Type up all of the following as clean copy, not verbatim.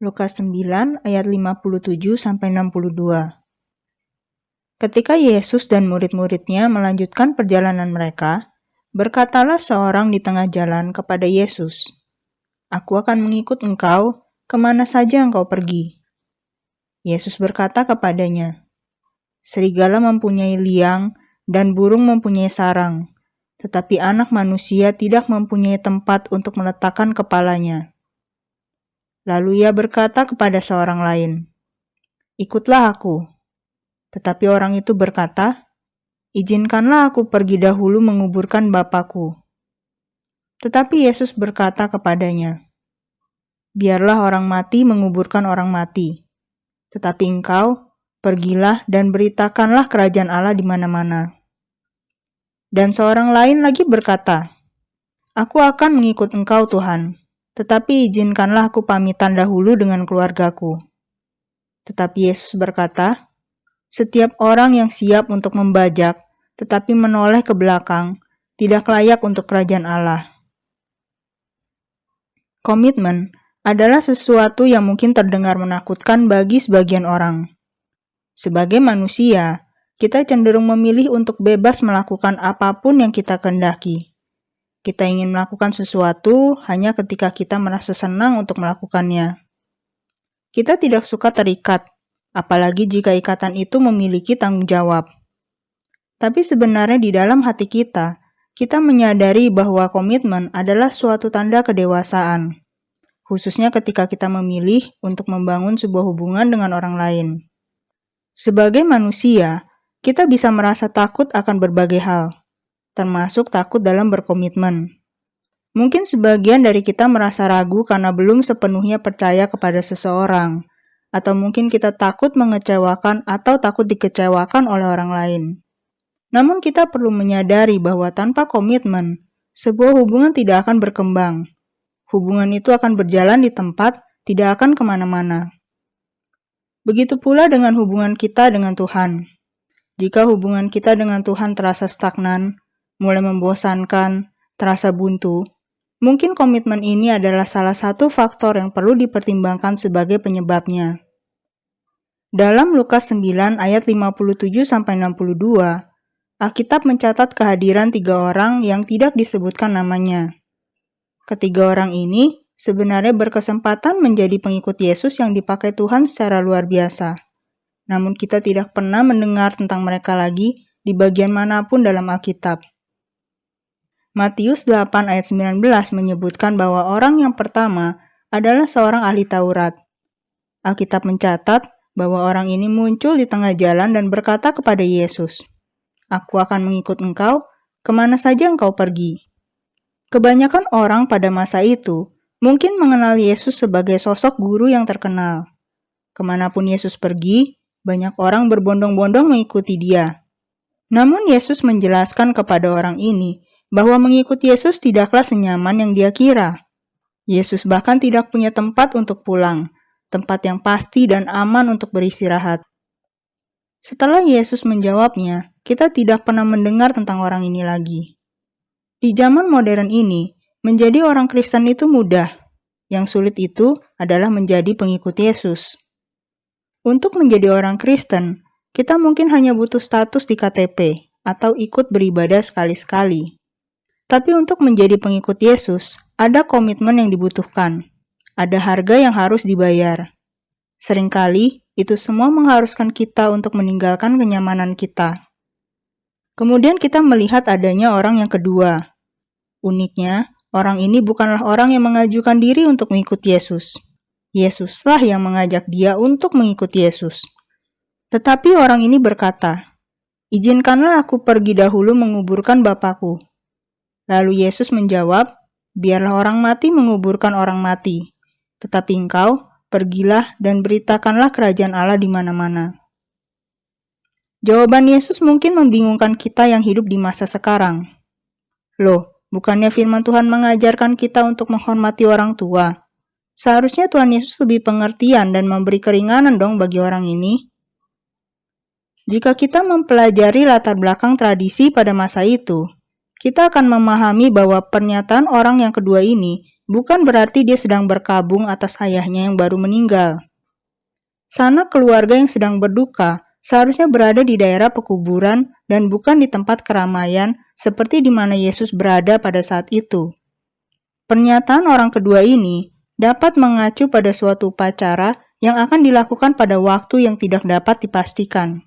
Lukas 9 ayat 57-62. Ketika Yesus dan murid-muridnya melanjutkan perjalanan mereka, berkatalah seorang di tengah jalan kepada Yesus, "Aku akan mengikut engkau kemana saja engkau pergi." Yesus berkata kepadanya, "Serigala mempunyai liang dan burung mempunyai sarang, tetapi anak manusia tidak mempunyai tempat untuk meletakkan kepalanya." Lalu ia berkata kepada seorang lain, "Ikutlah aku." Tetapi orang itu berkata, "Izinkanlah aku pergi dahulu menguburkan Bapakku." Tetapi Yesus berkata kepadanya, "Biarlah orang mati menguburkan orang mati. Tetapi engkau, pergilah dan beritakanlah kerajaan Allah di mana-mana." Dan seorang lain lagi berkata, "Aku akan mengikut engkau Tuhan, tetapi izinkanlah aku pamitan dahulu dengan keluargaku." Tetapi Yesus berkata, "Setiap orang yang siap untuk membajak, tetapi menoleh ke belakang, tidak layak untuk kerajaan Allah." Komitmen adalah sesuatu yang mungkin terdengar menakutkan bagi sebagian orang. Sebagai manusia, kita cenderung memilih untuk bebas melakukan apapun yang kita kehendaki. Kita ingin melakukan sesuatu hanya ketika kita merasa senang untuk melakukannya. Kita tidak suka terikat, apalagi jika ikatan itu memiliki tanggung jawab. Tapi sebenarnya di dalam hati kita menyadari bahwa komitmen adalah suatu tanda kedewasaan, khususnya ketika kita memilih untuk membangun sebuah hubungan dengan orang lain. Sebagai manusia, kita bisa merasa takut akan berbagai hal, termasuk takut dalam berkomitmen. Mungkin sebagian dari kita merasa ragu karena belum sepenuhnya percaya kepada seseorang, atau mungkin kita takut mengecewakan atau takut dikecewakan oleh orang lain. Namun kita perlu menyadari bahwa tanpa komitmen, sebuah hubungan tidak akan berkembang. Hubungan itu akan berjalan di tempat, tidak akan kemana-mana. Begitu pula dengan hubungan kita dengan Tuhan. Jika hubungan kita dengan Tuhan terasa stagnan, mulai membosankan, terasa buntu, mungkin komitmen ini adalah salah satu faktor yang perlu dipertimbangkan sebagai penyebabnya. Dalam Lukas 9 ayat 57-62, Alkitab mencatat kehadiran 3 orang yang tidak disebutkan namanya. Ketiga orang ini sebenarnya berkesempatan menjadi pengikut Yesus yang dipakai Tuhan secara luar biasa. Namun kita tidak pernah mendengar tentang mereka lagi di bagian manapun dalam Alkitab. Matius 8 ayat 19 menyebutkan bahwa orang yang pertama adalah seorang ahli Taurat. Alkitab mencatat bahwa orang ini muncul di tengah jalan dan berkata kepada Yesus, "Aku akan mengikut engkau kemana saja engkau pergi." Kebanyakan orang pada masa itu mungkin mengenal Yesus sebagai sosok guru yang terkenal. Kemanapun Yesus pergi, banyak orang berbondong-bondong mengikuti dia. Namun Yesus menjelaskan kepada orang ini bahwa mengikuti Yesus tidaklah senyaman yang dia kira. Yesus bahkan tidak punya tempat untuk pulang, tempat yang pasti dan aman untuk beristirahat. Setelah Yesus menjawabnya, kita tidak pernah mendengar tentang orang ini lagi. Di zaman modern ini, menjadi orang Kristen itu mudah. Yang sulit itu adalah menjadi pengikut Yesus. Untuk menjadi orang Kristen, kita mungkin hanya butuh status di KTP atau ikut beribadah sekali-sekali. Tapi untuk menjadi pengikut Yesus, ada komitmen yang dibutuhkan. Ada harga yang harus dibayar. Seringkali, itu semua mengharuskan kita untuk meninggalkan kenyamanan kita. Kemudian kita melihat adanya orang yang kedua. Uniknya, orang ini bukanlah orang yang mengajukan diri untuk mengikuti Yesus. Yesuslah yang mengajak dia untuk mengikuti Yesus. Tetapi orang ini berkata, "Izinkanlah aku pergi dahulu menguburkan Bapakku." Lalu Yesus menjawab, "Biarlah orang mati menguburkan orang mati. Tetapi engkau, pergilah dan beritakanlah kerajaan Allah di mana-mana." Jawaban Yesus mungkin membingungkan kita yang hidup di masa sekarang. Loh, bukannya firman Tuhan mengajarkan kita untuk menghormati orang tua? Seharusnya Tuhan Yesus lebih pengertian dan memberi keringanan dong bagi orang ini. Jika kita mempelajari latar belakang tradisi pada masa itu, kita akan memahami bahwa pernyataan orang yang kedua ini bukan berarti dia sedang berkabung atas ayahnya yang baru meninggal. Sanak keluarga yang sedang berduka seharusnya berada di daerah pekuburan dan bukan di tempat keramaian seperti di mana Yesus berada pada saat itu. Pernyataan orang kedua ini dapat mengacu pada suatu upacara yang akan dilakukan pada waktu yang tidak dapat dipastikan.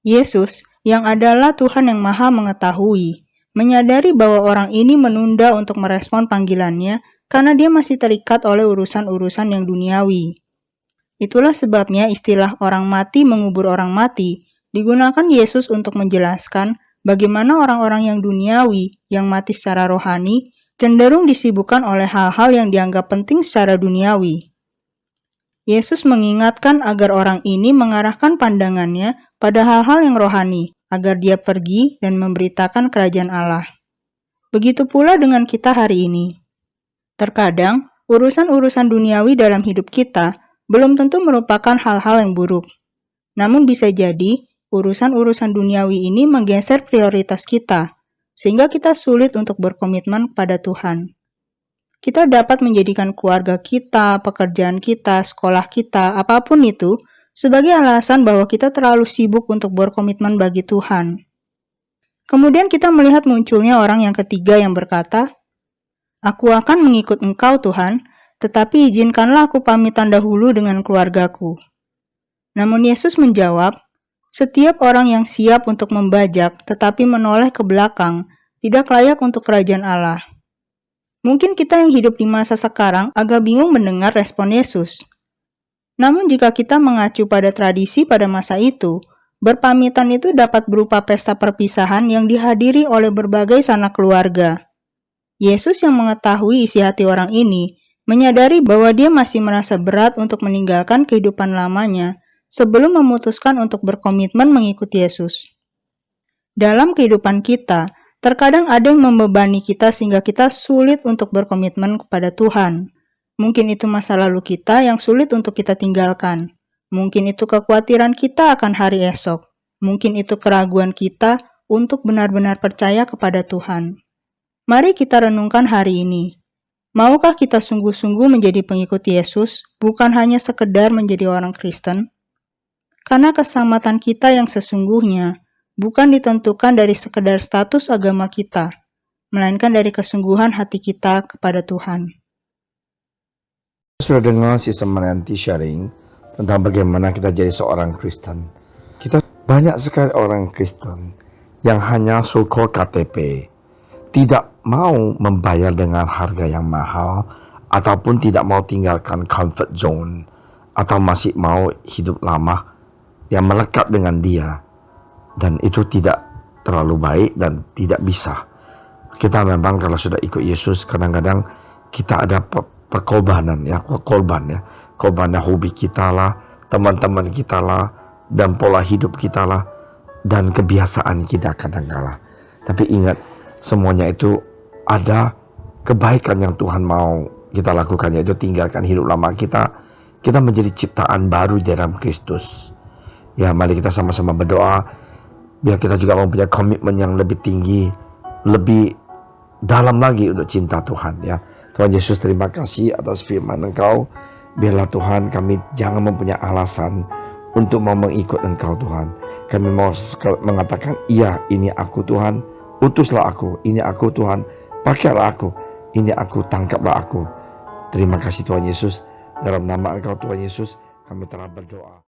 Yesus, yang adalah Tuhan yang Maha Mengetahui, menyadari bahwa orang ini menunda untuk merespon panggilannya karena dia masih terikat oleh urusan-urusan yang duniawi. Itulah sebabnya istilah orang mati mengubur orang mati digunakan Yesus untuk menjelaskan bagaimana orang-orang yang duniawi, yang mati secara rohani, cenderung disibukkan oleh hal-hal yang dianggap penting secara duniawi. Yesus mengingatkan agar orang ini mengarahkan pandangannya pada hal-hal yang rohani, agar dia pergi dan memberitakan kerajaan Allah. Begitu pula dengan kita hari ini. Terkadang, urusan-urusan duniawi dalam hidup kita belum tentu merupakan hal-hal yang buruk. Namun bisa jadi, urusan-urusan duniawi ini menggeser prioritas kita, sehingga kita sulit untuk berkomitmen kepada Tuhan. Kita dapat menjadikan keluarga kita, pekerjaan kita, sekolah kita, apapun itu, sebagai alasan bahwa kita terlalu sibuk untuk berkomitmen bagi Tuhan. Kemudian kita melihat munculnya orang yang ketiga yang berkata, "Aku akan mengikut Engkau, Tuhan, tetapi izinkanlah aku pamitan dahulu dengan keluargaku." Namun Yesus menjawab, "Setiap orang yang siap untuk membajak tetapi menoleh ke belakang tidak layak untuk kerajaan Allah." Mungkin kita yang hidup di masa sekarang agak bingung mendengar respon Yesus. Namun jika kita mengacu pada tradisi pada masa itu, berpamitan itu dapat berupa pesta perpisahan yang dihadiri oleh berbagai sanak keluarga. Yesus yang mengetahui isi hati orang ini, menyadari bahwa dia masih merasa berat untuk meninggalkan kehidupan lamanya sebelum memutuskan untuk berkomitmen mengikuti Yesus. Dalam kehidupan kita, terkadang ada yang membebani kita sehingga kita sulit untuk berkomitmen kepada Tuhan. Mungkin itu masa lalu kita yang sulit untuk kita tinggalkan. Mungkin itu kekhawatiran kita akan hari esok. Mungkin itu keraguan kita untuk benar-benar percaya kepada Tuhan. Mari kita renungkan hari ini. Maukah kita sungguh-sungguh menjadi pengikut Yesus, bukan hanya sekedar menjadi orang Kristen? Karena keselamatan kita yang sesungguhnya bukan ditentukan dari sekedar status agama kita, melainkan dari kesungguhan hati kita kepada Tuhan. Sudah dengar season menanti sharing tentang bagaimana kita jadi seorang Kristen. Kita banyak sekali orang Kristen yang hanya so-called KTP, tidak mau membayar dengan harga yang mahal, ataupun tidak mau tinggalkan comfort zone, atau masih mau hidup lama yang melekat dengan dia. Dan itu tidak terlalu baik dan tidak bisa. Kita memang kalau sudah ikut Yesus, kadang-kadang kita ada perkorbanan ya, korban hobi kita lah, teman-teman kita lah, dan pola hidup kita lah, dan kebiasaan kita kadang-kala. Tapi ingat, semuanya itu ada kebaikan yang Tuhan mau kita lakukan, yaitu tinggalkan hidup lama kita menjadi ciptaan baru di dalam Kristus. Ya, mari kita sama-sama berdoa, biar kita juga mempunyai komitmen yang lebih tinggi, lebih dalam lagi untuk cinta Tuhan ya. Tuhan Yesus, terima kasih atas firman Engkau. Biarlah Tuhan kami jangan mempunyai alasan untuk mau mengikut Engkau Tuhan. Kami mau mengatakan, iya ini aku Tuhan, utuslah aku, ini aku Tuhan, pakailah aku, ini aku, tangkaplah aku. Terima kasih Tuhan Yesus. Dalam nama Engkau Tuhan Yesus, kami telah berdoa.